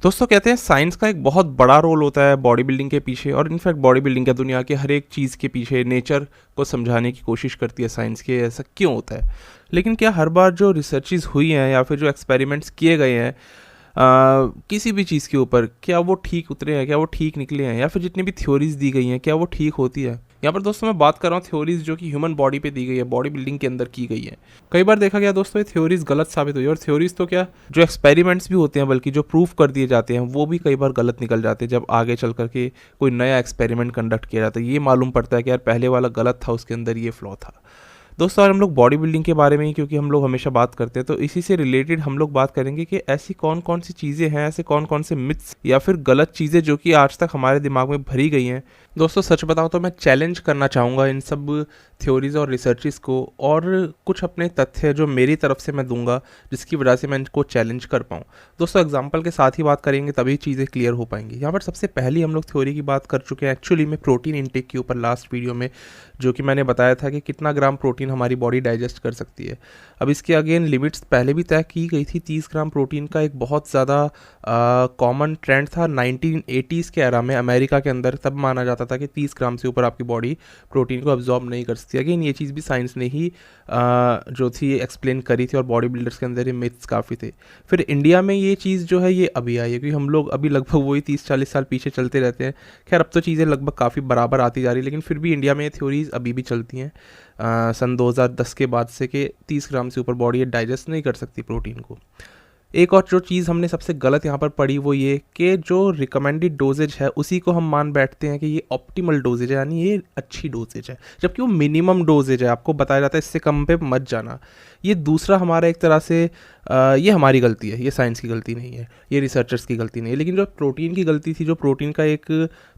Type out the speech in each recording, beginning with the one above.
दोस्तों कहते हैं साइंस का एक बहुत बड़ा रोल होता है बॉडी बिल्डिंग के पीछे, और इनफैक्ट बॉडी बिल्डिंग क्या दुनिया के हर एक चीज़ के पीछे नेचर को समझाने की कोशिश करती है साइंस के ऐसा क्यों होता है। लेकिन क्या हर बार जो रिसर्चेस हुई हैं या फिर जो एक्सपेरिमेंट्स किए गए हैं किसी भी चीज़ के ऊपर, क्या वो ठीक उतरे हैं, क्या वो ठीक निकले हैं, या फिर जितनी भी थ्योरीज दी गई हैं क्या वो ठीक होती है। यहाँ पर दोस्तों मैं बात कर रहा हूँ थ्योरीज जो कि ह्यूमन बॉडी पे दी गई है, बॉडी बिल्डिंग के अंदर की गई है। कई बार देखा गया दोस्तों ये थ्योरीज गलत साबित हुई है, और थ्योरीज तो क्या जो एक्सपेरिमेंट्स भी होते हैं बल्कि जो प्रूफ कर दिए जाते हैं वो भी कई बार गलत निकल जाते हैं। जब आगे चल करके कोई नया एक्सपेरिमेंट कंडक्ट किया जाता है ये मालूम पड़ता है कि यार पहले वाला गलत था, उसके अंदर ये फ्लॉ था। दोस्तों आज हम लोग बॉडी बिल्डिंग के बारे में ही, क्योंकि हम लोग हमेशा बात करते हैं, तो इसी से रिलेटेड हम लोग बात करेंगे कि ऐसी कौन कौन सी चीज़ें हैं, ऐसे कौन कौन से मिथ्स या फिर गलत चीज़ें जो कि आज तक हमारे दिमाग में भरी गई हैं। दोस्तों सच बताऊं तो मैं चैलेंज करना चाहूँगा इन सब थ्योरीज और रिसर्चेस को, और कुछ अपने तथ्य जो मेरी तरफ से मैं दूंगा जिसकी वजह से मैं इनको चैलेंज कर पाऊँ। दोस्तों एग्जाम्पल के साथ ही बात करेंगे तभी चीज़ें क्लियर हो पाएंगी। यहाँ पर सबसे पहली हम लोग थ्योरी की बात कर चुके हैं एक्चुअली में प्रोटीन इनटेक के ऊपर लास्ट वीडियो में, जो कि मैंने बताया था कि कितना ग्राम प्रोटीन हमारी बॉडी डाइजेस्ट कर सकती है। अब इसके अगेन लिमिट्स पहले भी तय की गई थी। 30 ग्राम प्रोटीन का एक बहुत ज़्यादा कॉमन ट्रेंड था 1980s के एरा में अमेरिका के अंदर। तब माना जाता था कि 30 ग्राम से ऊपर आपकी बॉडी प्रोटीन को अब्जॉर्ब नहीं कर सकती। अगेन ये चीज़ भी साइंस ने ही जो थी एक्सप्लेन करी थी, और बॉडी बिल्डर्स के अंदर ये मिथ्स काफ़ी थे। फिर इंडिया में ये चीज़ जो है ये अभी आई है, क्योंकि हम लोग अभी लगभग वही 30-40 साल पीछे चलते रहते हैं। खैर अब तो चीज़ें लगभग काफ़ी बराबर आती जा रही है, लेकिन फिर भी इंडिया में ये थ्योरीज अभी भी चलती हैं सन 2010 के बाद से, कि 30 ग्राम से ऊपर बॉडी डाइजेस्ट नहीं कर सकती प्रोटीन को। एक और जो चीज़ हमने सबसे गलत यहाँ पर पढ़ी वो ये कि जो रिकमेंडेड डोजेज है उसी को हम मान बैठते हैं कि ये ऑप्टिमल डोजेज है, यानी ये अच्छी डोजेज है, जबकि वो मिनिमम डोजेज है। आपको बताया जाता है इससे कम पे मत जाना। ये दूसरा हमारा एक तरह से ये हमारी गलती है, ये साइंस की गलती नहीं है, ये रिसर्चर्स की गलती नहीं है। लेकिन जो प्रोटीन की गलती थी, जो प्रोटीन का एक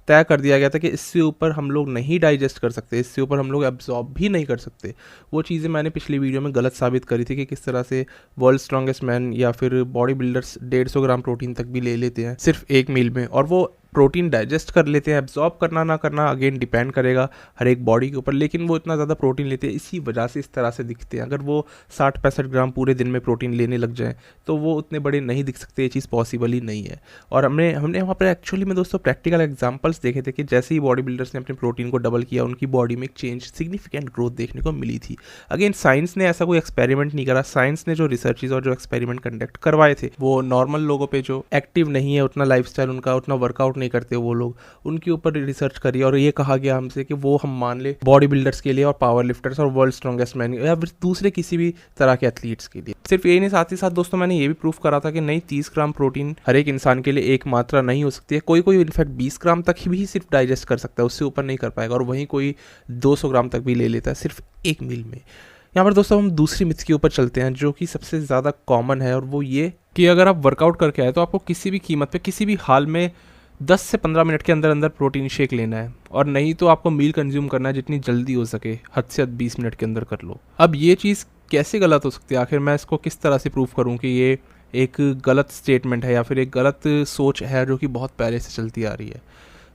तय कर दिया गया था कि इससे ऊपर हम लोग नहीं डाइजेस्ट कर सकते, इससे ऊपर हम लोग एब्जॉर्ब भी नहीं कर सकते, वो चीज़ें मैंने पिछली वीडियो में गलत साबित करी थी कि किस तरह से वर्ल्ड स्ट्रॉन्गेस्ट मैन या फिर बॉडी बिल्डर्स 150 ग्राम प्रोटीन तक भी ले लेते हैं सिर्फ एक मील में, और वो प्रोटीन डाइजेस्ट कर लेते हैं। एब्जॉर्ब करना ना करना अगेन डिपेंड करेगा हर एक बॉडी के ऊपर, लेकिन वो इतना ज़्यादा प्रोटीन लेते हैं, इसी वजह से इस तरह से दिखते हैं। अगर वो 60-65 ग्राम पूरे दिन में प्रोटीन लेने लग जाएं तो वो उतने बड़े नहीं दिख सकते, ये चीज़ पॉसिबल ही नहीं है। और हमने वहाँ पर एक्चुअली में दोस्तों प्रैक्टिकल एग्जाम्पल्स देखे थे कि जैसे ही बॉडी बिल्डर्स ने अपने प्रोटीन को डबल किया उनकी बॉडी में एक चेंज, सिग्निफिकेंट ग्रोथ देखने को मिली थी। अगेन साइंस ने ऐसा कोई एक्सपेरिमेंट नहीं करा, साइंस ने जो रिसर्चेज और जो एक्सपेरिमेंट कंडक्ट करवाए थे वो नॉर्मल लोगों पे जो एक्टिव नहीं है, उतना लाइफस्टाइल उनका, उतना वर्कआउट नहीं करते वो लोग, उनके ऊपर रिसर्च करी, और ये कहा गया हमसे कि वो हम मान ले बॉडी बिल्डर्स के लिए और पावर लिफ्टर्स और वर्ल्ड स्ट्रॉन्गेस्ट मैन या फिर दूसरे किसी भी तरह के एथलीट्स के लिए। सिर्फ ये नहीं, साथ ही साथ दोस्तों मैंने ये भी प्रूफ करा था कि नहीं 30 ग्राम प्रोटीन हर एक इंसान के लिए एक मात्रा नहीं हो सकती है। कोई कोई इनफैक्ट 20 ग्राम तक ही भी सिर्फ डाइजेस्ट कर सकता है, उससे ऊपर नहीं कर पाएगा, और वहीं कोई 200 ग्राम तक भी ले लेता है सिर्फ एक मील में। यहाँ पर दोस्तों हम दूसरी मिथ के ऊपर चलते हैं जो कि सबसे ज़्यादा कॉमन है, और वो ये कि अगर आप वर्कआउट करके आए तो आपको किसी भी कीमत पे किसी भी हाल में 10 से 15 मिनट के अंदर अंदर प्रोटीन शेक लेना है, और नहीं तो आपको मील कंज्यूम करना है जितनी जल्दी हो सके, हद से हद 20 मिनट के अंदर कर लो। अब ये चीज़ कैसे गलत हो सकती है, आखिर मैं इसको किस तरह से प्रूफ करूँ कि ये एक गलत स्टेटमेंट है या फिर एक गलत सोच है जो कि बहुत पहले से चलती आ रही है।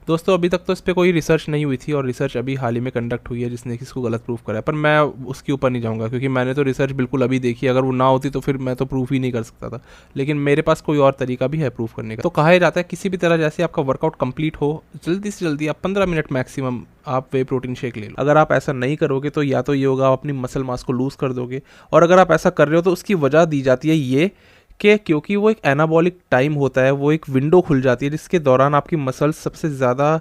दोस्तों अभी तक तो इस पर कोई रिसर्च नहीं हुई थी, और रिसर्च अभी हाल ही में कंडक्ट हुई है जिसने इसको गलत प्रूफ करा है, पर मैं उसके ऊपर नहीं जाऊंगा क्योंकि मैंने तो रिसर्च बिल्कुल अभी देखी। अगर वो ना होती तो फिर मैं तो प्रूफ ही नहीं कर सकता था, लेकिन मेरे पास कोई और तरीका भी है प्रूफ करने का। तो कहा जाता है किसी भी तरह जैसे आपका वर्कआउट कंप्लीट हो, जल्दी से जल्दी आप 15 मिनट मैक्सिमम आप वे प्रोटीन शेक ले लो। अगर आप ऐसा नहीं करोगे तो या तो ये होगा आप अपनी मसल मास को लूज़ कर दोगे, और अगर आप ऐसा कर रहे हो तो उसकी वजह दी जाती है ये कि क्योंकि वो एक एनाबॉलिक टाइम होता है, वो एक विंडो खुल जाती है जिसके दौरान आपकी मसल्स सबसे ज़्यादा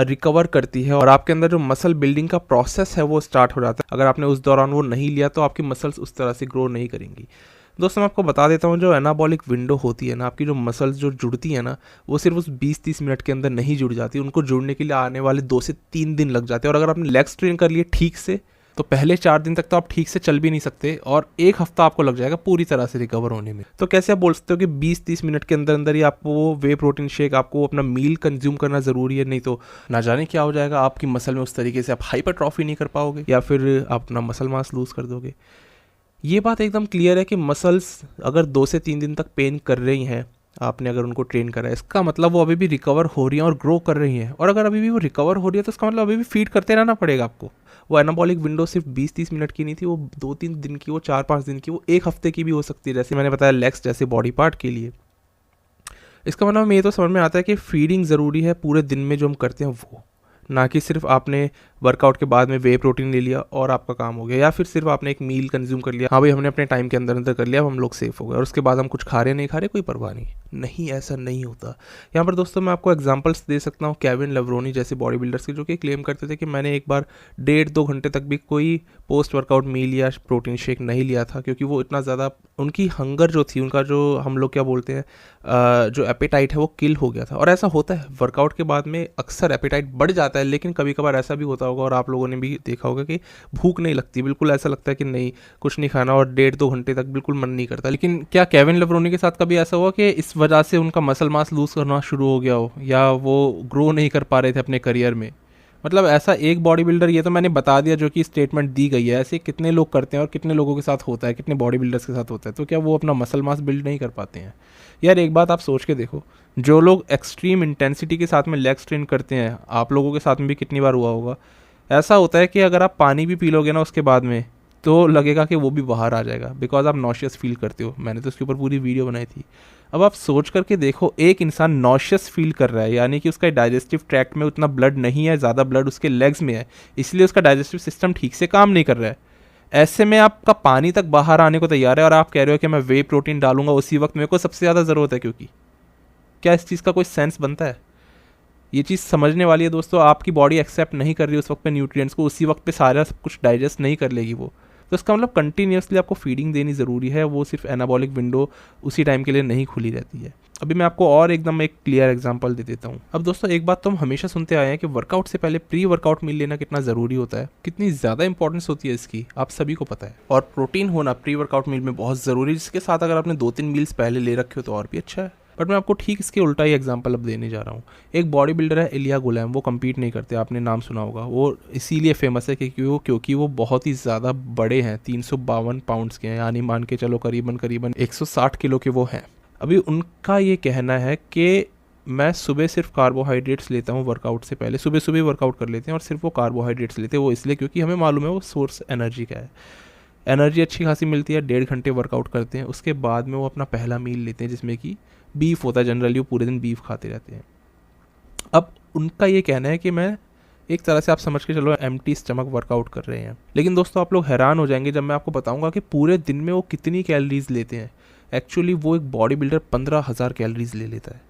रिकवर करती है, और आपके अंदर जो मसल बिल्डिंग का प्रोसेस है वो स्टार्ट हो जाता है। अगर आपने उस दौरान वो नहीं लिया तो आपकी मसल्स उस तरह से ग्रो नहीं करेंगी। दोस्तों मैं आपको बता देता हूँ, जो एनाबॉलिक विंडो होती है ना, आपकी जो मसल्स जो जुड़ती है ना, वो सिर्फ उस 20-30 मिनट के अंदर नहीं जुड़ जाती, उनको जुड़ने के लिए आने वाले 2 से 3 दिन लग जाते हैं। और अगर आपने लेग्स ट्रेन कर लिए ठीक से तो पहले 4 दिन तक तो आप ठीक से चल भी नहीं सकते, और 1 हफ्ता आपको लग जाएगा पूरी तरह से रिकवर होने में। तो कैसे आप बोल सकते हो कि 20-30 मिनट के अंदर अंदर ही आपको वो वे प्रोटीन शेक, आपको अपना मील कंज्यूम करना ज़रूरी है, नहीं तो ना जाने क्या हो जाएगा आपकी मसल में, उस तरीके से आप हाइपरट्रॉफी नहीं कर पाओगे या फिर आप अपना मसल मास लूज़ कर दोगे। ये बात एकदम क्लियर है कि मसल्स अगर 2 से 3 दिन तक पेन कर रही हैं, आपने अगर उनको ट्रेन करा है, इसका मतलब वो अभी भी रिकवर हो रही हैं और ग्रो कर रही हैं। और अगर अभी भी वो रिकवर हो रही है तो इसका मतलब अभी भी फीड करते रहना पड़ेगा आपको। वो एनाबॉलिक विंडो सिर्फ 20-30 मिनट की नहीं थी, वो 2-3 दिन की, वो 4-5 दिन की, वो 1 हफ्ते की भी हो सकती है, जैसे मैंने बताया लेग्स जैसे बॉडी पार्ट के लिए। इसका मतलब हमें ये तो समझ में आता है कि फीडिंग ज़रूरी है पूरे दिन में जो हम करते हैं वो, ना कि सिर्फ आपने वर्कआउट के बाद में वे प्रोटीन ले लिया और आपका काम हो गया, या फिर सिर्फ आपने एक मील कंज्यूम कर लिया, हाँ भाई हमने अपने टाइम के अंदर अंदर कर लिया, अब हम लोग सेफ हो गए, और उसके बाद हम कुछ खा रहे नहीं खा रहे कोई परवाह नहीं। नहीं, ऐसा नहीं होता। यहाँ पर दोस्तों मैं आपको एग्जांपल्स दे सकता हूँ केविन लेब्रोनी जैसे बॉडी बिल्डर्स के, जो कि क्लेम करते थे कि मैंने एक बार 1.5-2 घंटे तक भी कोई पोस्ट वर्कआउट मील या प्रोटीन शेक नहीं लिया था, क्योंकि वो इतना ज़्यादा उनकी हंगर जो थी, उनका जो हम लोग क्या बोलते हैं जो एपेटाइट है वो किल हो गया था। और ऐसा होता है वर्कआउट के बाद में अक्सर एपेटाइट बढ़ जाता है, लेकिन कभी कभार ऐसा भी होता होगा और आप लोगों ने भी देखा होगा कि भूख नहीं लगती, बिल्कुल ऐसा लगता है कि नहीं कुछ नहीं खाना, और 1.5-2 घंटे तक बिल्कुल मन नहीं करता। लेकिन क्या केविन लेब्रोनी के साथ कभी ऐसा हुआ कि इस वजह से उनका मसल मास लूज करना शुरू हो गया हो, या वो ग्रो नहीं कर पा रहे थे अपने करियर में? मतलब ऐसा एक बॉडी बिल्डर, ये तो मैंने बता दिया जो कि स्टेटमेंट दी गई है, ऐसे कितने लोग करते हैं और कितने लोगों के साथ होता है, कितने बॉडी बिल्डर्स के साथ होता है, तो क्या वो अपना मसल मास बिल्ड नहीं कर पाते हैं? यार एक बात आप सोच के देखो, जो लोग एक्सट्रीम इंटेंसिटी के साथ में लेग स्ट्रेन करते हैं, आप लोगों के साथ में भी कितनी बार हुआ होगा, ऐसा होता है कि अगर आप पानी भी पी लोगे ना उसके बाद में, तो लगेगा कि वो भी बाहर आ जाएगा, बिकॉज आप नॉशियस फील करते हो। मैंने तो उसके ऊपर पूरी वीडियो बनाई थी। अब आप सोच करके देखो, एक इंसान नॉशियस फील कर रहा है, यानी कि उसका डाइजेस्टिव ट्रैक्ट में उतना ब्लड नहीं है, ज़्यादा ब्लड उसके लेग्स में है, इसलिए उसका डाइजेस्टिव सिस्टम ठीक से काम नहीं कर रहा है। ऐसे में आपका पानी तक बाहर आने को तैयार है और आप कह रहे हो कि मैं वे प्रोटीन डालूंगा उसी वक्त मेरे को सबसे ज़्यादा ज़रूरत है, क्योंकि क्या इस चीज़ का कोई सेंस बनता है? ये चीज़ समझने वाली है दोस्तों। आपकी बॉडी एक्सेप्ट नहीं कर रही उस वक्त पे न्यूट्रिएंट्स को, उसी वक्त पे सारा सब कुछ डाइजेस्ट नहीं कर लेगी वो। तो इसका मतलब कंटिन्यूसली आपको फीडिंग देनी ज़रूरी है, वो सिर्फ एनाबॉलिक विंडो उसी टाइम के लिए नहीं खुली रहती है। अभी मैं आपको और एकदम एक क्लियर एग्जांपल दे देता हूँ। अब दोस्तों एक बात तो हम हमेशा सुनते आए हैं कि वर्कआउट से पहले प्री वर्कआउट मील लेना कितना ज़रूरी होता है, कितनी ज़्यादा इंपॉर्टेंस होती है इसकी, आप सभी को पता है। और प्रोटीन होना प्री वर्कआउट मील में बहुत ज़रूरी है, जिसके साथ अगर आपने 2-3 मील्स पहले ले रखे हो तो और भी अच्छा है। बट मैं आपको ठीक इसके उल्टा ही एग्जांपल अब देने जा रहा हूँ। एक बॉडी बिल्डर है इलिया गुलैम, वो कम्पीट नहीं करते, आपने नाम सुना होगा। वो इसीलिए फेमस है क्योंकि वो बहुत ही ज़्यादा बड़े हैं, 352 पाउंड्स के हैं, यानी मान के चलो करीबन करीबन 160 किलो के वो हैं। अभी उनका ये कहना है कि मैं सुबह सिर्फ कार्बोहाइड्रेट्स लेता हूँ वर्कआउट से पहले, सुबह सुबह वर्कआउट कर लेते हैं और सिर्फ वो कार्बोहाइड्रेट्स लेते हैं। वो इसलिए क्योंकि हमें मालूम है वो सोर्स एनर्जी का है, एनर्जी अच्छी खासी मिलती है। 1.5 घंटे वर्कआउट करते हैं, उसके बाद में वो अपना पहला मील लेते हैं जिसमें कि बीफ होता है। जनरली वो पूरे दिन बीफ खाते रहते हैं। अब उनका ये कहना है कि मैं एक तरह से आप समझ के चलो एम्प्टी स्टमक वर्कआउट कर रहे हैं। लेकिन दोस्तों आप लोग हैरान हो जाएंगे जब मैं आपको बताऊंगा कि पूरे दिन में वो कितनी कैलोरीज लेते हैं। एक्चुअली वो एक बॉडी बिल्डर 15,000 कैलोरीज ले लेता है।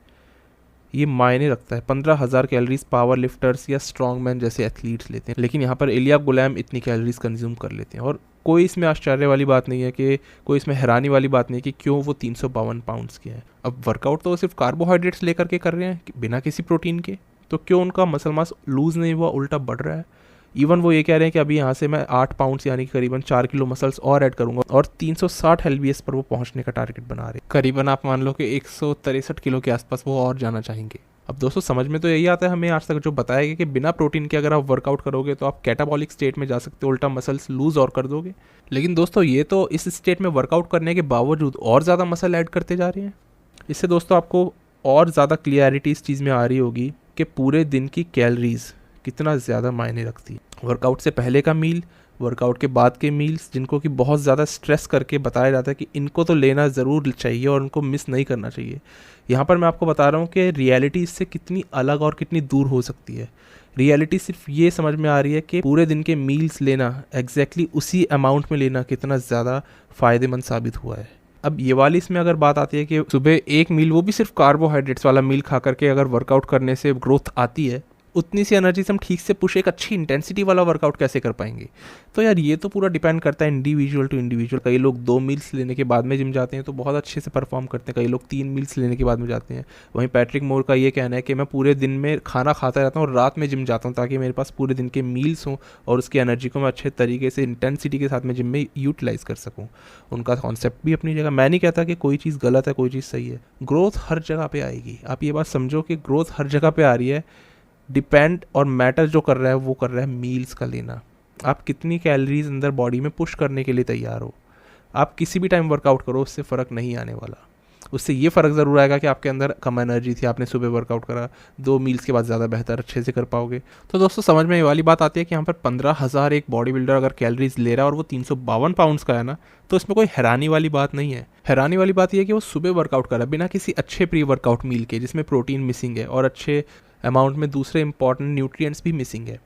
ये मायने रखता है, 15,000 कैलोरीज पावर लिफ्टर्स या स्ट्रॉन्ग मैन जैसे एथलीट्स लेते हैं, लेकिन यहाँ पर इलिया गुलैम इतनी कैलोरीज कंज्यूम कर लेते हैं। और कोई इसमें आश्चर्य वाली बात नहीं है, कि कोई इसमें हैरानी वाली बात नहीं है कि क्यों वो 352 पाउंड्स के हैं। अब वर्कआउट तो वो सिर्फ कार्बोहाइड्रेट्स लेकर के कर रहे हैं बिना किसी प्रोटीन के, तो क्यों उनका मसल मास लूज़ नहीं हुआ, उल्टा बढ़ रहा है। इवन वो ये कह रहे हैं कि अभी यहाँ से मैं 8 पाउंड्स यानी कि करीबन 4 किलो मसल्स और ऐड करूंगा, और 360 LBS पर वो पहुंचने का टारगेट बना रहे हैं। करीबन आप मान लो कि 163 किलो के आसपास वो और जाना चाहेंगे। अब दोस्तों समझ में तो यही आता है हमें आज तक जो बताया गया कि बिना प्रोटीन के अगर आप वर्कआउट करोगे तो आप कैटाबॉलिक स्टेट में जा सकते हो, उल्टा मसल्स लूज और कर दोगे। लेकिन दोस्तों ये तो इस स्टेट में वर्कआउट करने के बावजूद और ज़्यादा मसल ऐड करते जा रहे हैं। इससे दोस्तों आपको और ज़्यादा क्लियरिटी इस चीज़ में आ रही होगी कि पूरे दिन की कैलोरीज कितना ज़्यादा मायने रखती है। वर्कआउट से पहले का मील, वर्कआउट के बाद के मील्स, जिनको कि बहुत ज़्यादा स्ट्रेस करके बताया जाता है कि इनको तो लेना ज़रूर चाहिए और उनको मिस नहीं करना चाहिए। यहाँ पर मैं आपको बता रहा हूँ कि रियलिटी इससे कितनी अलग और कितनी दूर हो सकती है। रियलिटी सिर्फ ये समझ में आ रही है कि पूरे दिन के मील्स लेना, एग्जैक्टली उसी अमाउंट में लेना कितना ज़्यादा फ़ायदेमंद साबित हुआ है। अब ये वाली इसमें अगर बात आती है कि सुबह एक मील, वो भी सिर्फ कार्बोहाइड्रेट्स वाला मील खा करके अगर वर्कआउट करने से ग्रोथ आती है, उतनी सी एनर्जी से हम ठीक से पुश एक अच्छी इंटेंसिटी वाला वर्कआउट कैसे कर पाएंगे? तो यार ये तो पूरा डिपेंड करता है इंडिविजुअल टू इंडिविजुअल। कई लोग 2 मील्स लेने के बाद में जिम जाते हैं तो बहुत अच्छे से परफॉर्म करते हैं, कई लोग 3 मील्स लेने के बाद में जाते हैं। वहीं पैट्रिक मोर का ये कहना है कि मैं पूरे दिन में खाना खाता रहता हूँ और रात में जिम जाता हूँ, ताकि मेरे पास पूरे दिन के मील्स हों और उसकी एनर्जी को मैं अच्छे तरीके से इंटेंसिटी के साथ में जिम में यूटिलाइज़ कर सकूँ। उनका कॉन्सेप्ट भी अपनी जगह, मैं नहीं कहता कि कोई चीज़ गलत है, कोई चीज़ सही है। ग्रोथ हर जगह पर आएगी, आप ये बात समझो कि ग्रोथ हर जगह पर आ रही है। डिपेंड और मैटर जो कर रहा है वो कर रहा है मील्स का लेना। आप कितनी कैलोरीज अंदर बॉडी में पुश करने के लिए तैयार हो। आप किसी भी टाइम वर्कआउट करो, उससे फ़र्क नहीं आने वाला। उससे ये फ़र्क ज़रूर आएगा कि आपके अंदर कम एनर्जी थी, आपने सुबह वर्कआउट करा, 2 मील्स के बाद ज़्यादा बेहतर अच्छे से कर पाओगे। तो दोस्तों समझ में ये वाली बात आती है कि यहाँ पर 15,000 एक बॉडी बिल्डर अगर कैलोरीज ले रहा है और वो 352 पाउंड्स का है ना, तो इसमें कोई हैरानी वाली बात नहीं है। हैरानी वाली बात यह है कि वो सुबह वर्कआउट कर रहा है बिना किसी अच्छे प्री वर्कआउट मील के, जिसमें प्रोटीन मिसिंग है और अच्छे अमाउंट में दूसरे इंपॉर्टेंट न्यूट्रिएंट्स भी मिसिंग है।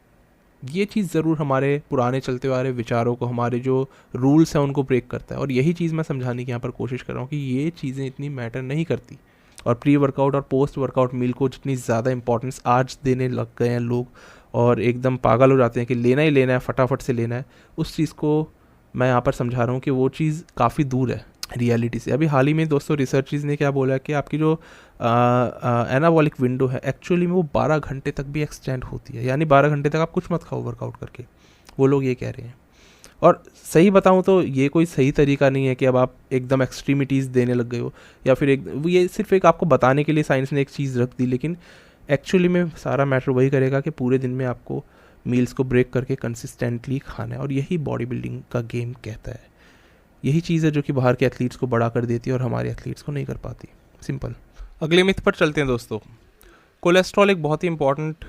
ये चीज़ ज़रूर हमारे पुराने चलते हुए आ रहे विचारों को, हमारे जो रूल्स हैं उनको ब्रेक करता है। और यही चीज़ मैं समझाने की यहाँ पर कोशिश कर रहा हूँ कि ये चीज़ें इतनी मैटर नहीं करती। और प्री वर्कआउट और पोस्ट वर्कआउट मील को जितनी ज़्यादा इंपॉर्टेंस आज देने लग गए हैं लोग, और एकदम पागल हो जाते हैं कि लेना ही लेना है, फटाफट से लेना है, उस चीज़ को मैं यहाँ पर समझा रहा हूँ कि वो चीज़ काफ़ी दूर है रियलिटी से। अभी हाल ही में दोस्तों रिसर्चर्स ने क्या बोला कि आपकी जो एनाबॉलिक विंडो है एक्चुअली में वो 12 घंटे तक भी एक्सटेंड होती है, यानी 12 घंटे तक आप कुछ मत खाओ वर्कआउट करके, वो लोग ये कह रहे हैं। और सही बताऊं तो ये कोई सही तरीका नहीं है कि अब आप एकदम एक्सट्रीमिटीज़ देने लग गए हो, या फिर ये सिर्फ एक आपको बताने के लिए साइंस ने एक चीज़ रख दी, लेकिन एक्चुअली में सारा मैटर वही करेगा कि पूरे दिन में आपको मील्स को ब्रेक करके कंसिस्टेंटली खाना है। और यही बॉडी बिल्डिंग का गेम कहता है। यही चीज़ है जो कि बाहर के एथलीट्स को बड़ा कर देती है और हमारे एथलीट्स को नहीं कर पाती। सिंपल। अगले मिथ पर चलते हैं दोस्तों। कोलेस्ट्रॉल एक बहुत ही इंपॉर्टेंट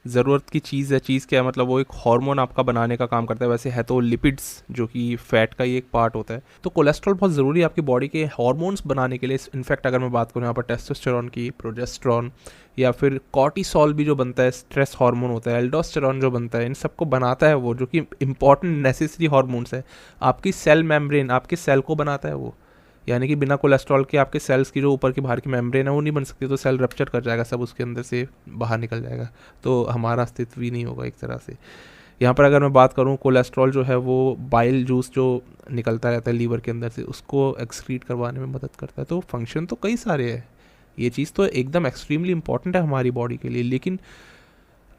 ज़रूरत की चीज़ है। चीज़ क्या है, मतलब वो एक हार्मोन आपका बनाने का काम करता है। वैसे है तो लिपिड्स जो कि फ़ैट का ही एक पार्ट होता है। तो कोलेस्ट्रॉल बहुत ज़रूरी है आपकी बॉडी के हार्मोन्स बनाने के लिए। इनफैक्ट अगर मैं बात करूँ यहाँ पर टेस्टोस्टेरोन की, प्रोजेस्टेरोन, या फिर कॉर्टिसोल भी जो बनता है, स्ट्रेस हार्मोन होता है, एल्डोस्टेरोन जो बनता है, इन सबको बनाता है वो, जो कि इंपॉर्टेंट नेसेसरी हार्मोन्स है। आपकी सेल मेम्ब्रेन, आपके सेल को बनाता है वो, यानी कि बिना कोलेस्ट्रॉल के आपके सेल्स की जो ऊपर की बाहर की मेम्ब्रेन है वो नहीं बन सकती। तो सेल रप्चर कर जाएगा, सब उसके अंदर से बाहर निकल जाएगा, तो हमारा अस्तित्व ही नहीं होगा एक तरह से। यहाँ पर अगर मैं बात करूँ, कोलेस्ट्रॉल जो है वो बाइल जूस जो निकलता रहता है लीवर के अंदर से, उसको एक्सक्रीट करवाने में मदद करता है। तो फंक्शन तो कई सारे हैं। ये चीज़ तो एकदम एक्सट्रीमली इंपॉर्टेंट है हमारी बॉडी के लिए, लेकिन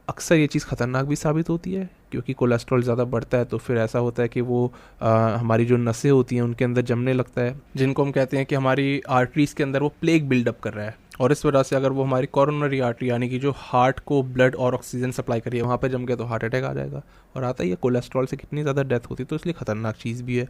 अक्सर ये चीज़ ख़तरनाक भी साबित होती है, क्योंकि कोलेस्ट्रॉल ज़्यादा बढ़ता है तो फिर ऐसा होता है कि वो हमारी जो नसें होती हैं उनके अंदर जमने लगता है, जिनको हम कहते हैं कि हमारी आर्टरीज़ के अंदर वो प्लेग बिल्डअप कर रहा है। और इस वजह से अगर वो हमारी कॉरोनरी आर्टरी, यानी कि जो हार्ट को ब्लड और ऑक्सीजन सप्लाई करिए, वहाँ पे जम गया तो हार्ट अटैक आ जाएगा। और आता ही है कोलेस्ट्रॉल से कितनी ज़्यादा डेथ होती है, तो इसलिए ख़तरनाक चीज़ भी है।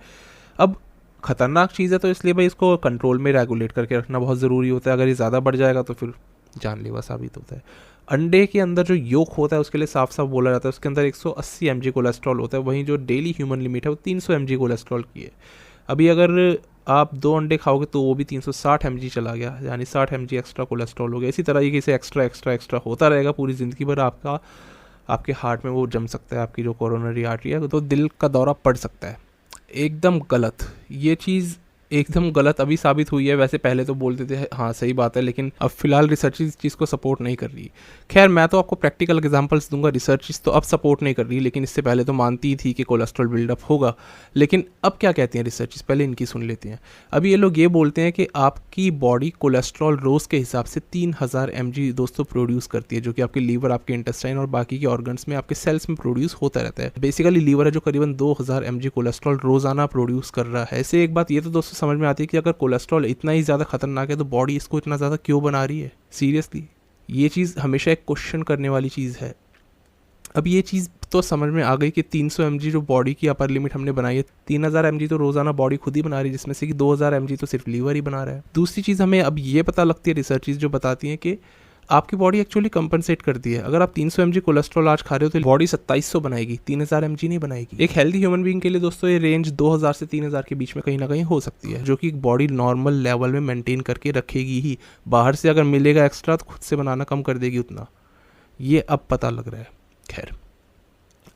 अब ख़तरनाक चीज़ है तो इसलिए भाई इसको कंट्रोल में रेगुलेट करके रखना बहुत ज़रूरी होता है। अगर ये ज़्यादा बढ़ जाएगा तो फिर जानलेवा साबित होता है। अंडे के अंदर जो योक होता है उसके लिए साफ साफ बोला जाता है उसके अंदर 180 mg कोलेस्ट्रॉल होता है, वहीं जो डेली ह्यूमन लिमिट है वो 300 mg कोलेस्ट्रॉल की है। अभी अगर आप 2 अंडे खाओगे तो वो भी 360 mg चला गया, यानी 60 mg एक्स्ट्रा कोलेस्ट्रॉल हो गया। इसी तरीके से एक्स्ट्रा एक्स्ट्रा एक्स्ट्रा होता रहेगा पूरी ज़िंदगी भर। आपके हार्ट में वो जम सकता है, आपकी जो कोरोनरी आर्टरी है, तो दिल का दौरा पड़ सकता है। एकदम गलत, ये चीज़ एकदम गलत अभी साबित हुई है। वैसे पहले तो बोलते थे हाँ सही बात है, लेकिन अब फिलहाल रिसर्च इस चीज़ को सपोर्ट नहीं कर रही। खैर मैं तो आपको प्रैक्टिकल एग्जांपल्स दूंगा, रिसर्च तो अब सपोर्ट नहीं कर रही, लेकिन इससे पहले तो मानती थी कि कोलेस्ट्रॉल बिल्डअप होगा। लेकिन अब क्या कहती हैं रिसर्च, पहले इनकी सुन लेते हैं। अभी ये लोग ये बोलते हैं कि आपकी बॉडी कोलेस्ट्रॉल रोज़ के हिसाब से 3000 mg दोस्तों प्रोड्यूस करती है, जो कि आपके लीवर, आपके इंटेस्टाइन और बाकी के ऑर्गन्स में, आपके सेल्स में प्रोड्यूस होता रहता है। बेसिकली लीवर है जो करीबन 2000 mg कोलेस्ट्रॉल रोज़ाना प्रोड्यूस कर रहा है। ऐसे एक बात ये तो दोस्तों समझ में आती है कि अगर कोलेस्ट्रॉल इतना ही ज़्यादा खतरनाक है तो बॉडी इसको इतना ज़्यादा क्यों बना रही है। सीरियसली ये चीज़ हमेशा एक क्वेश्चन करने वाली चीज़ है। अब ये चीज़ तो समझ में आ गई कि 300 mg जो बॉडी की अपर लिमिट हमने बनाई है, 3000 mg तो रोज़ाना बॉडी खुद ही बना रही है, जिसमें से कि 2000 mg तो सिर्फ लीवर ही बना रहा है। दूसरी चीज़ हमें अब ये पता लगती है, रिसर्चेस जो बताती हैं कि आपकी बॉडी एक्चुअली कंपनसेट करती है। अगर आप 300 mg कोलेस्ट्रॉल आज खा रहे हो तो बॉडी 2700 बनाएगी, 3000 mg नहीं बनाएगी। एक हेल्दी ह्यूमन बीइंग के लिए दोस्तों ये रेंज 2000 से 3000 के बीच में कहीं ना कहीं हो सकती है, जो कि बॉडी नॉर्मल लेवल में मेंटेन करके रखेगी ही। बाहर से अगर मिलेगा एक्स्ट्रा तो खुद से बनाना कम कर देगी उतना, ये अब पता लग रहा है। खैर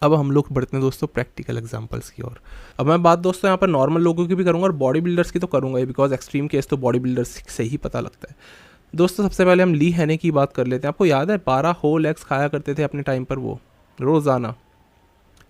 अब हम लोग बढ़ते हैं दोस्तों प्रैक्टिकल एग्जांपल्स की ओर। अब मैं बात दोस्तों यहाँ पर नॉर्मल लोगों की भी करूँगा और बॉडी बिल्डर्स की तो करूँगा ही, बिकॉज एक्सट्रीम केस तो बॉडी बिल्डर्स से ही पता लगता है। दोस्तों सबसे पहले हम ली हैने की बात कर लेते हैं। आपको याद है 12 होल एग्स खाया करते थे अपने टाइम पर वो रोज़ाना।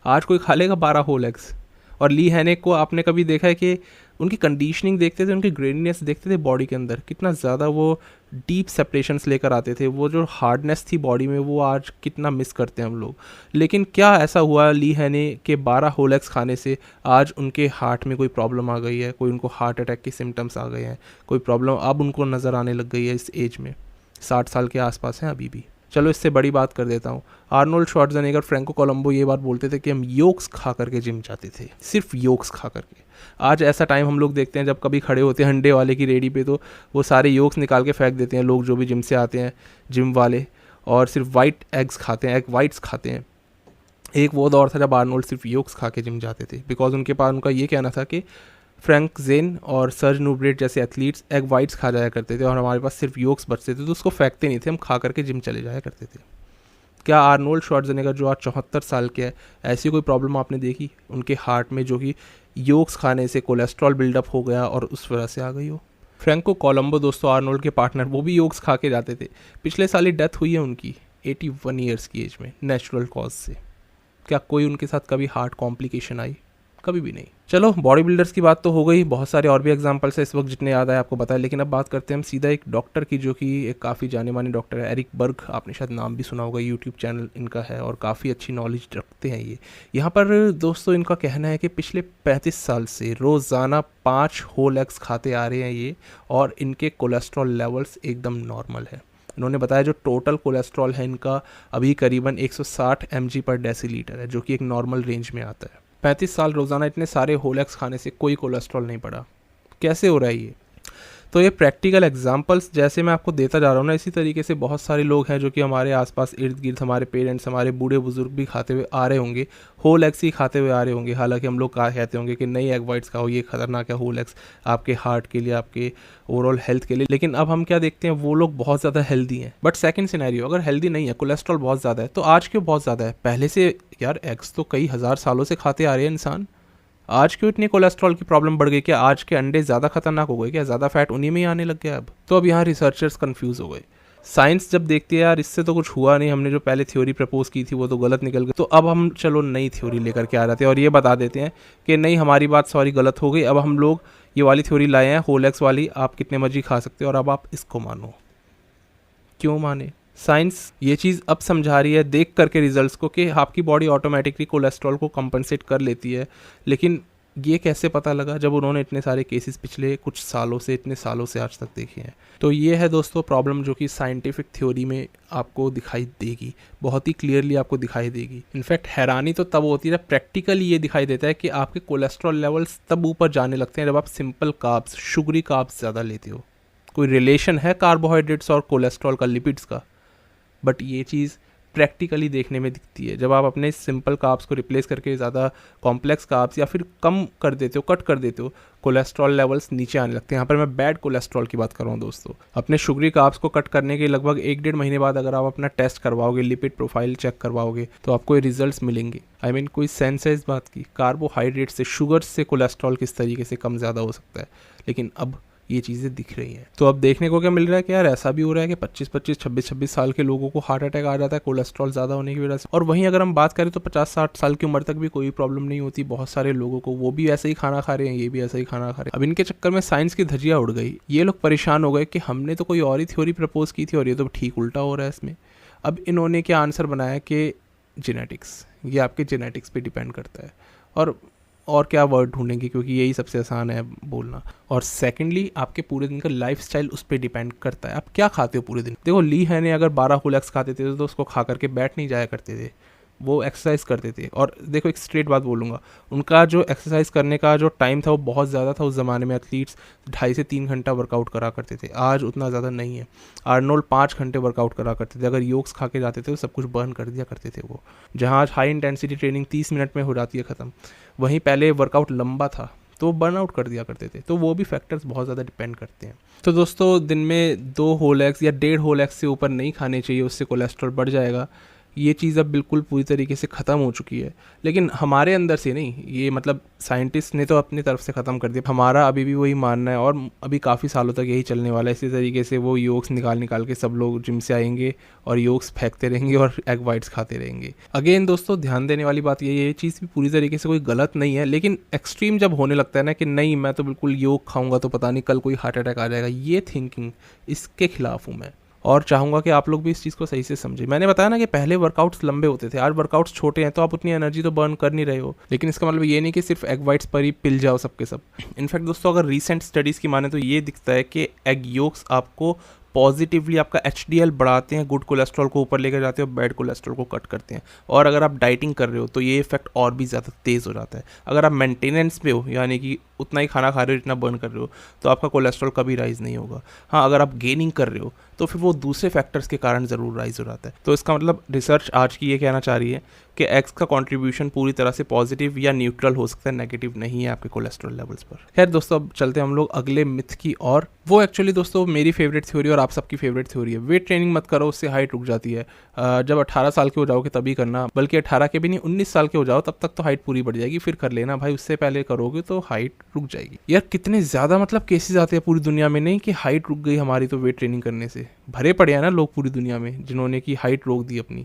आज कोई खा लेगा 12 होल एग्स? और ली हैने को आपने कभी देखा है कि उनकी कंडीशनिंग देखते थे, उनकी ग्रेनीनेस देखते थे बॉडी के अंदर, कितना ज़्यादा वो डीप सेपरेशंस लेकर आते थे। वो जो हार्डनेस थी बॉडी में वो आज कितना मिस करते हैं हम लोग। लेकिन क्या ऐसा हुआ ली हैने के 12 होल एग्स खाने से आज उनके हार्ट में कोई प्रॉब्लम आ गई है, कोई उनको हार्ट अटैक के सिम्टम्स आ गए हैं, कोई प्रॉब्लम अब उनको नज़र आने लग गई है इस एज में? 60 साल के आसपास हैं अभी भी। चलो इससे बड़ी बात कर देता हूँ, आर्नोल्ड श्वार्ज़नेगर, फ्रैंको कोलंबो ये बात बोलते थे कि हम योक्स खा करके जिम जाते थे, सिर्फ योक्स खा करके। आज ऐसा टाइम हम लोग देखते हैं जब कभी खड़े होते हैं अंडे वाले की रेडी पे, तो वो सारे योक्स निकाल के फेंक देते हैं लोग जो भी जिम से आते हैं, जिम वाले, और सिर्फ वाइट एग्स खाते हैं, एग वाइट्स खाते हैं। एक वो दौर था जब आर्नोल्ड सिर्फ योक्स खा के जिम जाते थे, बिकॉज उनके पास उनका ये कहना था कि फ्रैंक जेन और सर्ज न्यूब्रेट जैसे एथलीट्स एग वाइट्स खा जाया करते थे और हमारे पास सिर्फ योक्स बचते थे, तो उसको फेंकते नहीं थे, हम खा करके जिम चले जाया करते थे। क्या आर्नोल्ड श्वार्ज़नेगर जो आज 74 साल के है, ऐसी कोई प्रॉब्लम आपने देखी उनके हार्ट में जो कि योक्स खाने से कोलेस्ट्रॉल बिल्डअप हो गया और उस वजह से आ गई हो? फ्रैंको कोलंबो दोस्तों, आर्नोल्ड के पार्टनर, वो भी योक्स खा के जाते थे। पिछले साल ही डेथ हुई है उनकी 81 ईयर्स की एज में, नेचुरल कॉज से। क्या कोई उनके साथ कभी हार्ट कॉम्प्लिकेशन आई? कभी भी नहीं। चलो बॉडी बिल्डर्स की बात तो हो गई, बहुत सारे और भी एग्जांपल्स है इस वक्त जितने याद आए आपको बताया, लेकिन अब बात करते हैं हम सीधा एक डॉक्टर की, जो कि एक काफ़ी जाने माने डॉक्टर है, एरिक बर्ग, आपने शायद नाम भी सुना होगा, यूट्यूब चैनल इनका है और काफ़ी अच्छी नॉलेज रखते हैं ये। यहाँ पर दोस्तों इनका कहना है कि पिछले 35 साल से रोज़ाना 5 होल एग्स खाते आ रहे हैं ये, और इनके कोलेस्ट्रॉल लेवल्स एकदम नॉर्मल है। इन्होंने बताया जो टोटल कोलेस्ट्रॉल है इनका अभी करीबन 160 mg/dL है, जो कि एक नॉर्मल रेंज में आता है। 35 साल रोज़ाना इतने सारे होल एग्स खाने से कोई कोलेस्ट्रॉल नहीं बढ़ा, कैसे हो रहा है ये? तो ये प्रैक्टिकल एग्जांपल्स जैसे मैं आपको देता जा रहा हूँ ना, इसी तरीके से बहुत सारे लोग हैं जो कि हमारे आसपास इर्द गिर्द, हमारे पेरेंट्स, हमारे बूढ़े बुजुर्ग भी खाते हुए आ रहे होंगे, होल एग्स ही खाते हुए आ रहे होंगे। हालांकि हम लोग कहते होंगे कि नहीं एग वाइट्स खाओ, ये खतरनाक है होल एग्स आपके हार्ट के लिए, आपके ओवरऑल हेल्थ के लिए, लेकिन अब हम क्या देखते हैं, वो लोग बहुत ज़्यादा हेल्दी हैं। बट सेकंड सिनेरियो, अगर हेल्दी नहीं है, कोलेस्ट्रॉल बहुत ज़्यादा है, तो आज क्यों बहुत ज़्यादा है? पहले से यार एग्स तो कई हज़ार सालों से खाते आ रहे हैं इंसान, आज क्यों इतनी कोलेस्ट्रॉल की प्रॉब्लम बढ़ गई? क्या आज के अंडे ज़्यादा खतरनाक हो गए? क्या ज़्यादा फैट उन्हीं में ही आने लग गया अब? तो अब यहाँ रिसर्चर्स कंफ्यूज हो गए। साइंस जब देखती है यार इससे तो कुछ हुआ नहीं, हमने जो पहले थ्योरी प्रपोज की थी वो तो गलत निकल गई, तो अब हम चलो नई थ्योरी लेकर के आ जाते हैं और ये बता देते हैं कि नहीं हमारी बात सॉरी गलत हो गई, अब हम लोग ये वाली थ्योरी लाए हैं होल एग्स वाली, आप कितने मर्जी खा सकते हो और अब आप इसको मानो। क्यों माने? साइंस ये चीज़ अब समझा रही है देख करके रिजल्ट्स को कि आपकी बॉडी ऑटोमेटिकली कोलेस्ट्रॉल को कंपनसेट कर लेती है, लेकिन ये कैसे पता लगा जब उन्होंने इतने सारे केसेस पिछले कुछ सालों से, इतने सालों से आज तक देखे हैं? तो ये है दोस्तों प्रॉब्लम जो कि साइंटिफिक थ्योरी में आपको दिखाई देगी, बहुत ही क्लियरली आपको दिखाई देगी। इनफैक्ट हैरानी तो तब होती है जब प्रैक्टिकली ये दिखाई देता है कि आपके कोलेस्ट्रॉल लेवल्स तब ऊपर जाने लगते हैं जब आप सिंपल कार्ब्स, शुगरी कार्ब्स ज़्यादा लेते हो। कोई रिलेशन है कार्बोहाइड्रेट्स और कोलेस्ट्रॉल का, लिपिड्स का? बट ये चीज़ प्रैक्टिकली देखने में दिखती है जब आप अपने सिंपल कार्ब्स को रिप्लेस करके ज़्यादा कॉम्प्लेक्स कार्ब्स या फिर कम कर देते हो, कट कर देते हो, कोलेस्ट्रॉल लेवल्स नीचे आने लगते हैं। यहाँ पर मैं बैड कोलेस्ट्रॉल की बात कर रहा हूँ दोस्तों। अपने शुगरी कार्ब्स को कट करने के लगभग 1-1.5 महीने बाद अगर आप अपना टेस्ट करवाओगे, लिपिड प्रोफाइल चेक करवाओगे, तो आपको ये रिजल्ट्स मिलेंगे। आई मीन कोई सेंस है इस बात की? कार्बोहाइड्रेट से, शुगर से कोलेस्ट्रॉल किस तरीके से कम ज़्यादा हो सकता है, लेकिन अब ये चीज़ें दिख रही हैं। तो अब देखने को क्या मिल रहा है कि यार ऐसा भी हो रहा है कि 25-25, 26-26 साल के लोगों को हार्ट अटैक आ जाता है कोलेस्ट्रॉल ज़्यादा होने की वजह से। और वहीं अगर हम बात करें तो 50-60 साल की उम्र तक भी कोई प्रॉब्लम नहीं होती बहुत सारे लोगों को, वो भी ऐसा ही खाना खा रहे हैं, ये भी ऐसा ही खाना खा रहे हैं। अब इनके चक्कर में साइंस की धज्जियाँ उड़ गई, ये लोग परेशान हो गए कि हमने तो कोई और ही थ्योरी प्रपोज की थी और ये तो ठीक उल्टा हो रहा है इसमें। अब इन्होंने क्या आंसर बनाया कि जेनेटिक्स, ये आपके जेनेटिक्स पे डिपेंड करता है, और क्या वर्ड ढूंढेंगे क्योंकि यही सबसे आसान है बोलना। और सेकंडली आपके पूरे दिन का लाइफस्टाइल उस पर डिपेंड करता है, आप क्या खाते हो पूरे दिन। देखो ली है ने अगर 12 होल एग्स खाते थे तो उसको खा करके बैठ नहीं जाया करते थे, वो एक्सरसाइज करते थे। और देखो एक स्ट्रेट बात बोलूँगा, उनका जो एक्सरसाइज करने का जो टाइम था वो बहुत ज़्यादा था। उस ज़माने में एथलीट्स 2.5 से 3 घंटा वर्कआउट करा करते थे, आज उतना ज़्यादा नहीं है। आर्नोल्ड 5 घंटे वर्कआउट करा करते थे, अगर योग्स खा के जाते थे तो सब कुछ बर्न कर दिया करते थे वो। जहाँ आज हाई इंटेंसिटी ट्रेनिंग 30 मिनट में हो जाती है ख़त्म, वहीं पहले वर्कआउट लंबा था तो बर्नआउट कर दिया करते थे। तो वो भी फैक्टर्स बहुत ज़्यादा डिपेंड करते हैं। तो दोस्तों दिन में 2 होल एग्स या 1.5 होल एग्स से ऊपर नहीं खाने चाहिए, उससे कोलेस्ट्रॉल बढ़ जाएगा। ये चीज़ अब बिल्कुल पूरी तरीके से ख़त्म हो चुकी है, लेकिन हमारे अंदर से नहीं, ये मतलब साइंटिस्ट ने तो अपनी तरफ से ख़त्म कर दिया, हमारा अभी भी वही मानना है और अभी काफ़ी सालों तक यही चलने वाला है। इसी तरीके से वो योग्स निकाल के सब लोग जिम से आएंगे और योग्स फेंकते रहेंगे और एग वाइट्स खाते रहेंगे। अगेन दोस्तों ध्यान देने वाली बात ये चीज़ भी पूरी तरीके से कोई गलत नहीं है, लेकिन एक्सट्रीम जब होने लगता है ना कि नहीं मैं तो बिल्कुल योग खाऊंगा तो पता नहीं कल कोई हार्ट अटैक आ जाएगा, ये थिंकिंग, इसके खिलाफ हूँ मैं और चाहूँगा कि आप लोग भी इस चीज़ को सही से समझें। मैंने बताया ना कि पहले वर्कआउट्स लंबे होते थे, आज वर्कआउट्स छोटे हैं, तो आप उतनी एनर्जी तो बर्न कर नहीं रहे हो, लेकिन इसका मतलब ये नहीं कि सिर्फ एग वाइट्स पर ही पिल जाओ सबके सब। इनफैक्ट दोस्तों अगर रीसेंट स्टडीज़ की माने तो ये दिखता है कि एग योक्स आपको पॉजिटिवली आपका HDL बढ़ाते हैं, गुड कोलेस्ट्रॉल को ऊपर लेकर जाते हैं और बैड कोलेस्ट्रॉल को कट करते हैं। और अगर आप डाइटिंग कर रहे हो तो ये इफेक्ट और भी ज़्यादा तेज़ हो जाता है। अगर आप मेंटेनेंस में हो, यानी कि उतना ही खाना खा रहे हो जितना बर्न कर रहे हो, तो आपका कोलेस्ट्रॉल कभी राइज़ नहीं होगा। हाँ, अगर आप गेनिंग कर रहे हो तो फिर वो दूसरे फैक्टर्स के कारण ज़रूर राइज हो जाता है। तो इसका मतलब रिसर्च आज की ये कहना चाह रही है कि एग्स का कंट्रीब्यूशन पूरी तरह से पॉजिटिव या न्यूट्रल हो सकता है, नेगेटिव नहीं है आपके कोलेस्ट्रॉल लेवल्स पर। खैर दोस्तों, अब चलते हैं हम लोग अगले मिथ की और वो एक्चुअली दोस्तों मेरी फेवरेट थ्योरी और आप सबकी फेवरेट थ्योरी है। वेट ट्रेनिंग मत करो, उससे हाइट रुक जाती है। जब 18 साल के हो जाओगे तभी करना, बल्कि 18 के भी नहीं, 19 साल के हो जाओ तब तक तो हाइट पूरी बढ़ जाएगी, फिर कर लेना भाई। उससे पहले करोगे तो हाइट रुक जाएगी। यार कितने ज़्यादा मतलब केसेस आते हैं पूरी दुनिया में, नहीं कि हाइट रुक गई हमारी तो वेट ट्रेनिंग करने से। भरे पड़े हैं ना लोग पूरी दुनिया में जिन्होंने की हाइट रोक दी अपनी।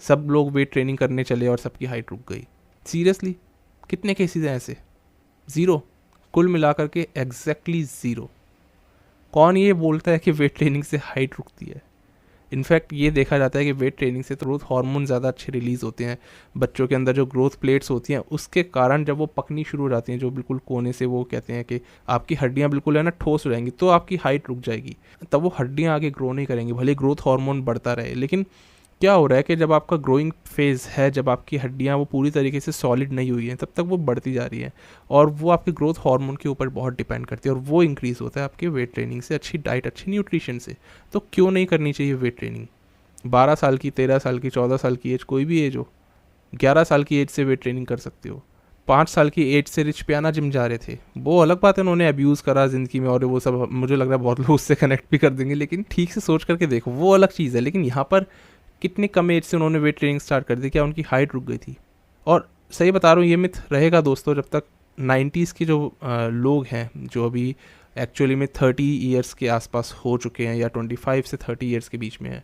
सब लोग वेट ट्रेनिंग करने चले और सबकी हाइट रुक गई। सीरियसली कितने केसेस हैं ऐसे? ज़ीरो, कुल मिलाकर के एग्जैक्टली ज़ीरो। कौन ये बोलता है कि वेट ट्रेनिंग से हाइट रुकती है? इनफैक्ट ये देखा जाता है कि वेट ट्रेनिंग से तो ग्रोथ हार्मोन ज़्यादा अच्छे रिलीज़ होते हैं। बच्चों के अंदर जो ग्रोथ प्लेट्स होती हैं उसके कारण जब वो पकनी शुरू हो जाती हैं, जो बिल्कुल कोने से, वो कहते हैं कि आपकी हड्डियाँ बिल्कुल है ना ठोस हो जाएंगी, तो आपकी हाइट रुक जाएगी। तब वो हड्डियाँ आगे ग्रो नहीं करेंगी, भले ग्रोथ हार्मोन बढ़ता रहे। लेकिन क्या हो रहा है कि जब आपका ग्रोइंग फेज़ है, जब आपकी हड्डियाँ वो पूरी तरीके से सॉलिड नहीं हुई हैं, तब तक वो बढ़ती जा रही हैं और वो आपके ग्रोथ हार्मोन के ऊपर बहुत डिपेंड करती है और वो इंक्रीज़ होता है आपके वेट ट्रेनिंग से, अच्छी डाइट, अच्छी न्यूट्रिशन से। तो क्यों नहीं करनी चाहिए वेट ट्रेनिंग? 12 साल की, 13 साल की, 14 साल की एज, कोई भी एज हो, 11 साल की एज से वेट ट्रेनिंग कर सकते हो। 5 साल की एज से रिच पियाना जिम जा रहे थे, वो अलग बात है, उन्होंने अब्यूज़ करा ज़िंदगी में और वो सब, मुझे लग रहा है बहुत लोग उससे कनेक्ट भी कर देंगे, लेकिन ठीक से सोच करके देखो, वो अलग चीज़ है। लेकिन यहाँ पर कितनी कम एज से उन्होंने वेट ट्रेनिंग स्टार्ट कर दी, क्या उनकी हाइट रुक गई थी? और सही बता रहा हूँ, ये मिथ रहेगा दोस्तों जब तक 90s के जो लोग हैं, जो अभी एक्चुअली में 30 ईयर्स के आसपास हो चुके हैं या 25 से 30 ईयर्स के बीच में है,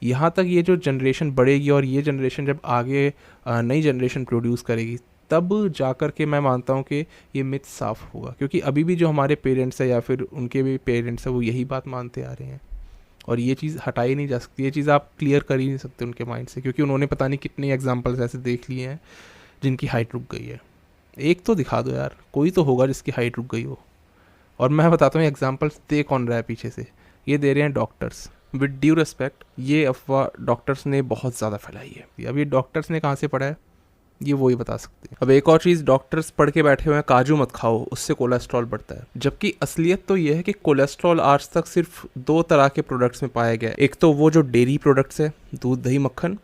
यहाँ तक ये जो जनरेशन बढ़ेगी और ये जनरेशन जब आगे नई जनरेशन प्रोड्यूस करेगी, तब जाकर के मैं मानता हूँ कि ये मिथ साफ़ होगा। क्योंकि अभी भी जो हमारे पेरेंट्स हैं या फिर उनके भी पेरेंट्स हैं, वो यही बात मानते आ रहे हैं और ये चीज़ हटाई नहीं जा सकती। ये चीज़ आप क्लियर कर ही नहीं सकते उनके माइंड से, क्योंकि उन्होंने पता नहीं कितने एग्जाम्पल्स ऐसे देख लिए हैं जिनकी हाइट रुक गई है। एक तो दिखा दो यार, कोई तो होगा जिसकी हाइट रुक गई हो। और मैं बताता हूँ एग्जाम्पल्स दे कौन रहा है पीछे से, ये दे रहे हैं डॉक्टर्स। विद ड्यू रिस्पेक्ट, ये अफवाह डॉक्टर्स ने बहुत ज़्यादा फैलाई है। अब ये डॉक्टर्स ने कहाँ से पढ़ा है, ये वो ही बता सकते हैं। अब एक और चीज़, डॉक्टर्स पढ़ के बैठे हुए हैं काजू मत खाओ, उससे कोलेस्ट्रॉल बढ़ता है। जबकि असलियत तो ये है कि कोलेस्ट्रॉल आज तक सिर्फ 2 तरह के प्रोडक्ट्स में पाया गया है। एक तो वो जो डेयरी प्रोडक्ट्स है, दूध, दही, मक्खन।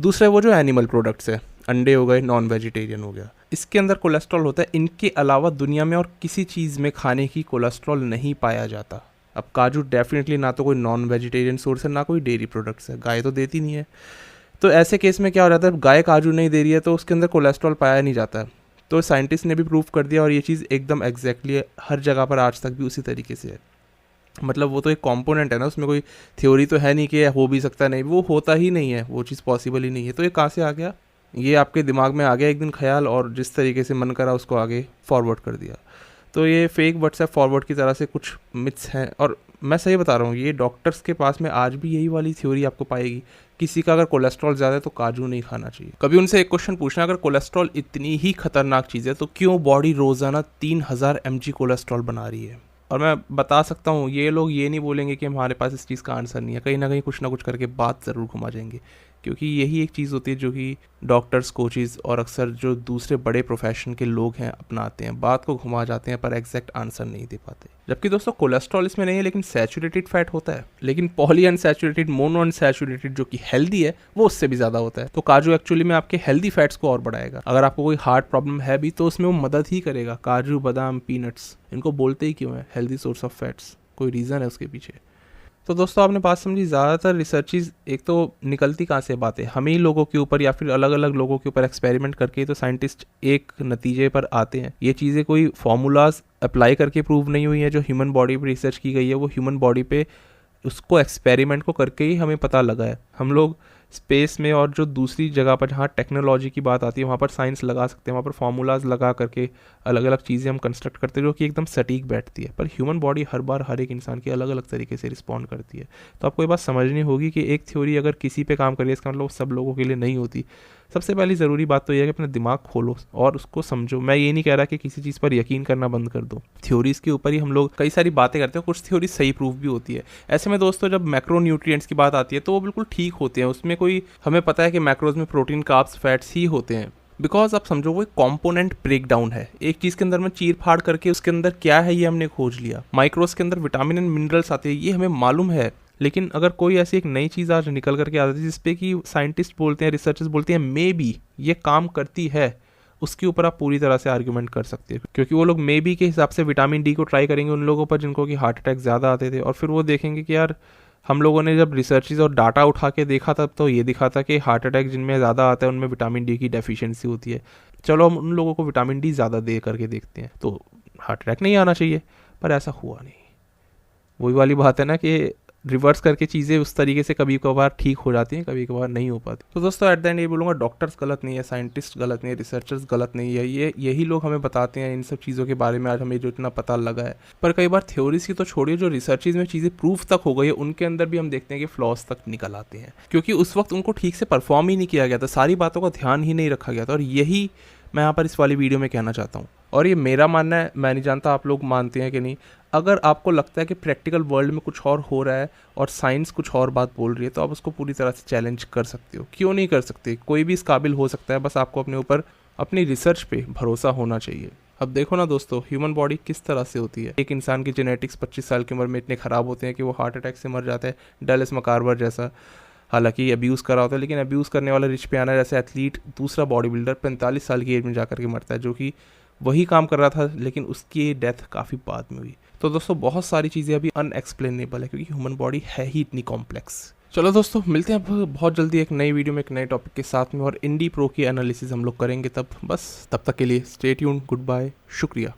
दूसरा वो जो एनिमल प्रोडक्ट्स है, अंडे हो गए, नॉन वेजिटेरियन हो गया, इसके अंदर कोलेस्ट्रॉल होता है। इनके अलावा दुनिया में और किसी चीज़ में खाने की कोलेस्ट्रॉल नहीं पाया जाता। अब काजू डेफिनेटली ना तो कोई नॉन वेजिटेरियन सोर्स है, ना कोई डेयरी प्रोडक्ट्स है, गाय तो देती नहीं है। तो ऐसे केस में क्या हो जाता है, गाय काजू नहीं दे रही है तो उसके अंदर कोलेस्ट्रॉल पाया नहीं जाता है। तो साइंटिस्ट ने भी प्रूव कर दिया और ये चीज़ एकदम एग्जैक्टली हर जगह पर आज तक भी उसी तरीके से है। मतलब वो तो एक कंपोनेंट है ना, उसमें कोई थ्योरी तो है नहीं कि हो भी सकता, नहीं, वो होता ही नहीं है, वो चीज़ पॉसिबल ही नहीं है। तो ये कहाँ से आ गया? ये आपके दिमाग में आ गया एक दिन ख्याल और जिस तरीके से मन करा उसको आगे फॉरवर्ड कर दिया। तो ये फेक व्हाट्सएप फॉरवर्ड की तरह से कुछ मिथ्स हैं। और मैं सही बता रहा हूँ, ये डॉक्टर्स के पास में आज भी यही वाली थ्योरी आपको पाएगी। किसी का अगर कोलेस्ट्रॉल ज़्यादा है तो काजू नहीं खाना चाहिए। कभी उनसे एक क्वेश्चन पूछना, अगर कोलेस्ट्रॉल इतनी ही खतरनाक चीज़ है तो क्यों बॉडी रोज़ाना 3000 mg कोलेस्ट्रॉल बना रही है? और मैं बता सकता हूँ, ये लोग ये नहीं बोलेंगे कि हमारे पास इस चीज़ का आंसर नहीं है, कहीं ना कहीं कुछ ना कुछ करके बात ज़रूर घुमा जाएंगे। क्योंकि यही एक चीज़ होती है जो कि डॉक्टर्स, कोचेज़ और अक्सर जो दूसरे बड़े प्रोफेशन के लोग हैं अपनाते हैं, बात को घुमा जाते हैं पर एग्जैक्ट आंसर नहीं दे पाते। जबकि दोस्तों कोलेस्ट्रॉल इसमें नहीं है, लेकिन सैचुरेटेड फैट होता है। लेकिन पॉली अनसैचुरेटेड, मोनो अनसैचुरेटेड जो कि हेल्दी है, वो उससे भी ज़्यादा होता है। तो काजू एक्चुअली में आपके हेल्दी फैट्स को और बढ़ाएगा। अगर आपको कोई हार्ट प्रॉब्लम है भी तो उसमें वो मदद ही करेगा। काजू, बादाम, पीनट्स, इनको बोलते ही क्यों है हेल्दी सोर्स ऑफ फैट्स? कोई रीज़न है उसके पीछे। तो दोस्तों आपने बात समझी, ज़्यादातर रिसर्चेज एक तो निकलती कहाँ से बात है, हम ही लोगों के ऊपर या फिर अलग अलग लोगों के ऊपर एक्सपेरिमेंट करके तो साइंटिस्ट एक नतीजे पर आते हैं। ये चीज़ें कोई फार्मूलाज अप्लाई करके प्रूव नहीं हुई है। जो ह्यूमन बॉडी पर रिसर्च की गई है वो ह्यूमन बॉडी पे उसको एक्सपेरिमेंट को करके ही हमें पता लगा है। हम लोग स्पेस में और जो दूसरी जगह पर जहाँ टेक्नोलॉजी की बात आती है वहाँ पर साइंस लगा सकते हैं, वहाँ पर फार्मूलाज लगा करके अलग अलग चीज़ें हम कंस्ट्रक्ट करते हैं जो कि एकदम सटीक बैठती है। पर ह्यूमन बॉडी हर बार हर एक इंसान की अलग अलग तरीके से रिस्पॉन्ड करती है। तो आपको ये बात समझनी होगी कि एक थ्योरी अगर किसी पे काम करिए इसका मतलब सब लोगों के लिए नहीं होती। सबसे पहली ज़रूरी बात तो यह है कि अपना दिमाग खोलो और उसको समझो। मैं ये नहीं कह रहा कि किसी चीज़ पर यकीन करना बंद कर दो। थ्योरीज़ के ऊपर ही हम लोग कई सारी बातें करते हैं, कुछ थ्योरी सही प्रूफ भी होती है। ऐसे में दोस्तों जब मैक्रो न्यूट्रिएंट्स की बात आती है तो वो बिल्कुल ठीक होते हैं, उसमें कोई हमें पता है कि मैक्रोज में प्रोटीन, कार्ब्स, फैट्स ही होते हैं। बिकॉज आप समझो वो एक कॉम्पोनेंट ब्रेक डाउन है, एक चीज़ के अंदर में चीर फाड़ करके उसके अंदर क्या है ये हमने खोज लिया। माइक्रोज के अंदर विटामिन एंड मिनरल्स आते हैं, ये हमें मालूम है। लेकिन अगर कोई ऐसी एक नई चीज़ आज निकल करके आती है जिसपे कि साइंटिस्ट बोलते हैं, रिसर्चर्स बोलते हैं मे बी ये काम करती है, उसके ऊपर आप पूरी तरह से आर्ग्यूमेंट कर सकते हैं। क्योंकि वो लोग मे बी के हिसाब से विटामिन डी को ट्राई करेंगे उन लोगों पर जिनको कि हार्ट अटैक ज़्यादा आते थे, और फिर वो देखेंगे कि यार हम लोगों ने जब रिसर्चेज और डाटा उठा के देखा तब तो ये दिखा था कि हार्ट अटैक जिनमें ज़्यादा आता है उनमें विटामिन डी की डेफिशिएंसी होती है। चलो हम उन लोगों को विटामिन डी ज़्यादा दे करके देखते हैं तो हार्ट अटैक नहीं आना चाहिए, पर ऐसा हुआ नहीं। वही वाली बात है ना कि रिवर्स करके चीज़ें उस तरीके से कभी कभार ठीक हो जाती हैं, कभी कभार नहीं हो पाती। तो दोस्तों एट द एंड ये बोलूँगा, डॉक्टर्स गलत नहीं है, साइंटिस्ट गलत नहीं है, रिसर्चर्स गलत नहीं है, ये यही लोग हमें बताते हैं इन सब चीज़ों के बारे में आज हमें जो इतना पता लगा है। पर कई बार थ्योरीज की तो छोड़िए, जो रिसर्चेज में चीज़ें प्रूफ तक हो गई है उनके अंदर भी हम देखते हैं कि फ्लॉज तक निकल आते हैं, क्योंकि उस वक्त उनको ठीक से परफॉर्म ही नहीं किया गया था, सारी बातों का ध्यान ही नहीं रखा गया था। और यही मैं यहाँ पर इस वाली वीडियो में कहना चाहता हूँ, और ये मेरा मानना है, मैं नहीं जानता आप लोग मानते हैं कि नहीं। अगर आपको लगता है कि प्रैक्टिकल वर्ल्ड में कुछ और हो रहा है और साइंस कुछ और बात बोल रही है तो आप उसको पूरी तरह से चैलेंज कर सकते हो। क्यों नहीं कर सकते? कोई भी इस काबिल हो सकता है, बस आपको अपने ऊपर, अपनी रिसर्च पे भरोसा होना चाहिए। अब देखो ना दोस्तों, ह्यूमन बॉडी किस तरह से होती है। एक इंसान की जेनेटिक्स 25 साल की उम्र में इतने ख़राब होते हैं कि वो हार्ट अटैक से मर जाता है, डेलिस मकार्बर जैसा। हालांकि अब्यूज़ करा होता है, लेकिन अब्यूज़ करने वाला रिच पियाना जैसे एथलीट, दूसरा बॉडी बिल्डर 45 साल की एज में जाकर के मरता है, जो कि वही काम कर रहा था, लेकिन उसकी डेथ काफ़ी बाद में हुई। तो दोस्तों बहुत सारी चीज़ें अभी अनएक्सप्लेनेबल है, क्योंकि ह्यूमन बॉडी है ही इतनी कॉम्प्लेक्स। चलो दोस्तों, मिलते हैं अब बहुत जल्दी एक नई वीडियो में एक नए टॉपिक के साथ में, और इंडी प्रो की एनालिसिस हम लोग करेंगे तब। बस तब तक के लिए स्टे ट्यून्ड, गुड बाय, शुक्रिया।